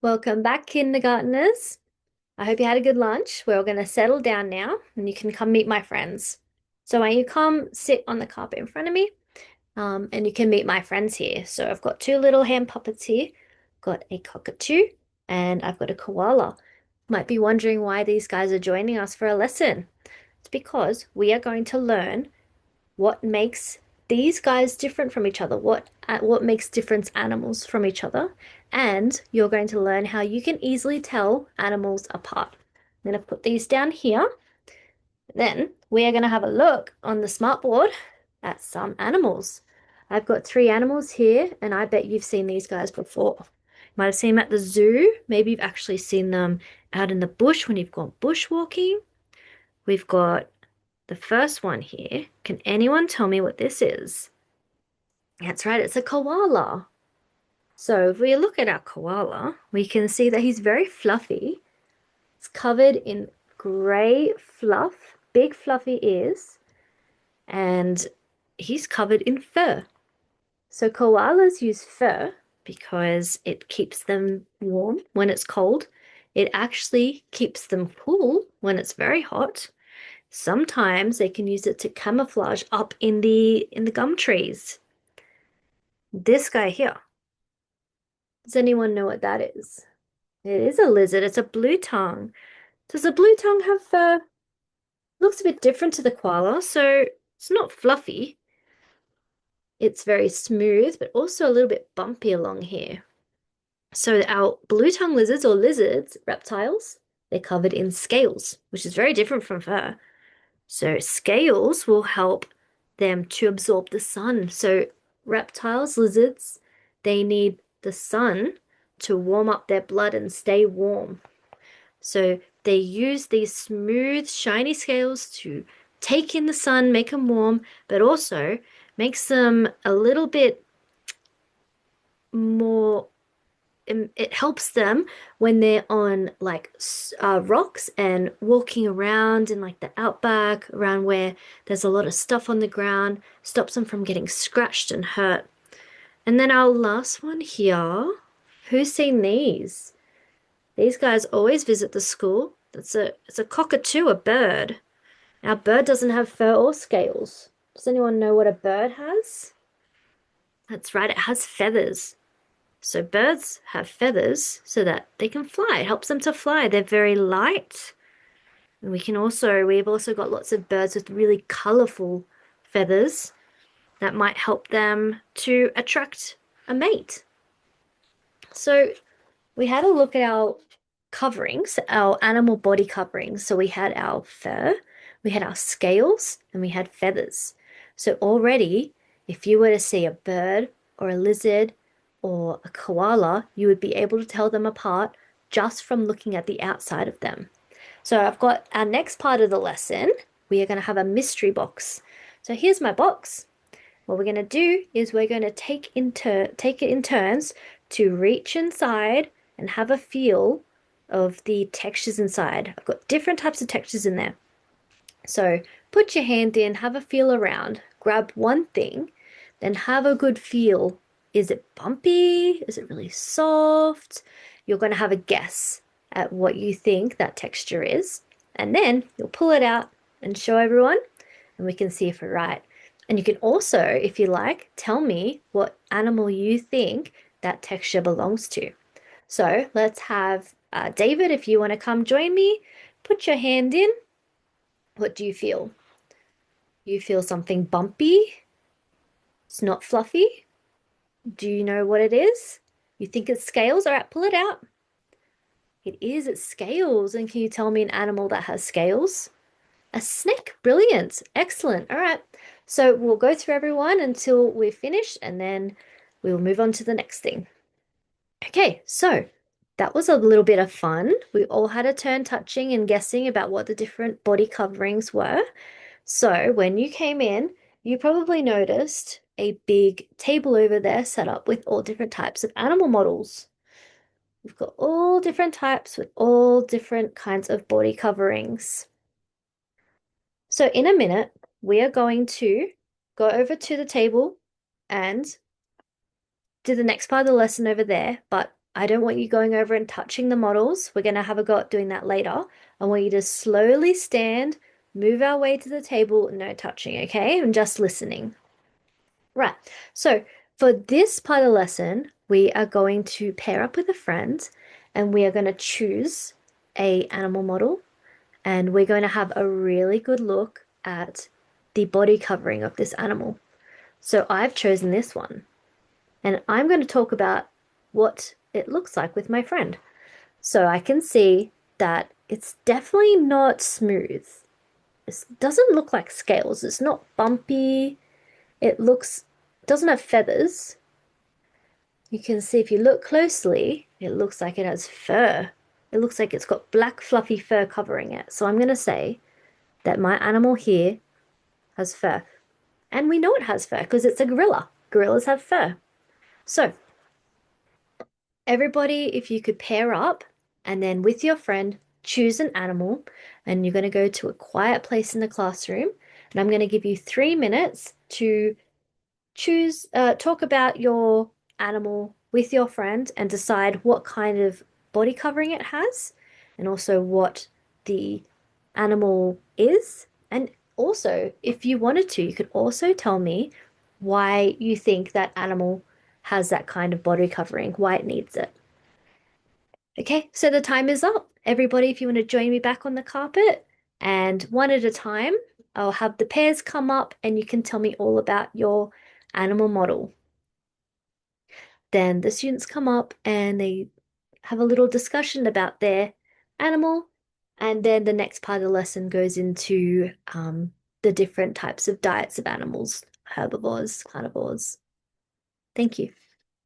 Welcome back, kindergarteners. I hope you had a good lunch. We're all going to settle down now and you can come meet my friends. So why don't you come sit on the carpet in front of me, and you can meet my friends here. So I've got two little hand puppets here. Got a cockatoo and I've got a koala. Might be wondering why these guys are joining us for a lesson. It's because we are going to learn what makes these guys different from each other, what makes different animals from each other, and you're going to learn how you can easily tell animals apart. I'm going to put these down here. Then we are going to have a look on the smartboard at some animals. I've got three animals here, and I bet you've seen these guys before. You might have seen them at the zoo. Maybe you've actually seen them out in the bush when you've gone bushwalking. We've got the first one here. Can anyone tell me what this is? That's right, it's a koala. So if we look at our koala, we can see that he's very fluffy. It's covered in grey fluff, big fluffy ears, and he's covered in fur. So koalas use fur because it keeps them warm when it's cold. It actually keeps them cool when it's very hot. Sometimes they can use it to camouflage up in the gum trees. This guy here. Does anyone know what that is? It is a lizard. It's a blue tongue. Does the blue tongue have fur? Looks a bit different to the koala, so it's not fluffy. It's very smooth, but also a little bit bumpy along here. So our blue tongue lizards or lizards, reptiles, they're covered in scales, which is very different from fur. So scales will help them to absorb the sun. So reptiles, lizards, they need the sun to warm up their blood and stay warm. So they use these smooth, shiny scales to take in the sun, make them warm, but also makes them a little bit more it helps them when they're on like rocks and walking around in like the outback, around where there's a lot of stuff on the ground, stops them from getting scratched and hurt. And then our last one here, who's seen these? These guys always visit the school. It's a cockatoo, a bird. Our bird doesn't have fur or scales. Does anyone know what a bird has? That's right, it has feathers. So birds have feathers so that they can fly. It helps them to fly. They're very light. And we've also got lots of birds with really colorful feathers that might help them to attract a mate. So we had a look at our coverings, our animal body coverings. So we had our fur, we had our scales, and we had feathers. So already, if you were to see a bird or a lizard or a koala, you would be able to tell them apart just from looking at the outside of them. So I've got our next part of the lesson. We are going to have a mystery box. So here's my box. What we're going to do is we're going to take it in turns to reach inside and have a feel of the textures inside. I've got different types of textures in there. So put your hand in, have a feel around, grab one thing, then have a good feel. Is it bumpy? Is it really soft? You're going to have a guess at what you think that texture is. And then you'll pull it out and show everyone, and we can see if we're right. And you can also, if you like, tell me what animal you think that texture belongs to. So let's have David, if you want to come join me, put your hand in. What do you feel? You feel something bumpy? It's not fluffy? Do you know what it is? You think it's scales? All right, pull it out. It is, it's scales. And can you tell me an animal that has scales? A snake. Brilliant. Excellent. All right. So we'll go through everyone until we're finished and then we'll move on to the next thing. Okay, so that was a little bit of fun. We all had a turn touching and guessing about what the different body coverings were. So when you came in, you probably noticed a big table over there set up with all different types of animal models. We've got all different types with all different kinds of body coverings. So in a minute, we are going to go over to the table and do the next part of the lesson over there. But I don't want you going over and touching the models. We're going to have a go at doing that later. I want you to slowly stand, move our way to the table, no touching, okay? And just listening. Right. So for this part of the lesson, we are going to pair up with a friend and we are going to choose a animal model and we're going to have a really good look at the body covering of this animal. So I've chosen this one and I'm going to talk about what it looks like with my friend. So I can see that it's definitely not smooth. It doesn't look like scales. It's not bumpy. Doesn't have feathers. You can see if you look closely, it looks like it has fur. It looks like it's got black fluffy fur covering it. So I'm going to say that my animal here has fur. And we know it has fur because it's a gorilla. Gorillas have fur. So everybody, if you could pair up and then with your friend, choose an animal and you're going to go to a quiet place in the classroom. And I'm going to give you 3 minutes to talk about your animal with your friend and decide what kind of body covering it has and also what the animal is. And also, if you wanted to, you could also tell me why you think that animal has that kind of body covering, why it needs it. Okay, so the time is up. Everybody, if you want to join me back on the carpet, and one at a time, I'll have the pairs come up and you can tell me all about your animal model. Then the students come up and they have a little discussion about their animal. And then the next part of the lesson goes into the different types of diets of animals, herbivores, carnivores. Thank you.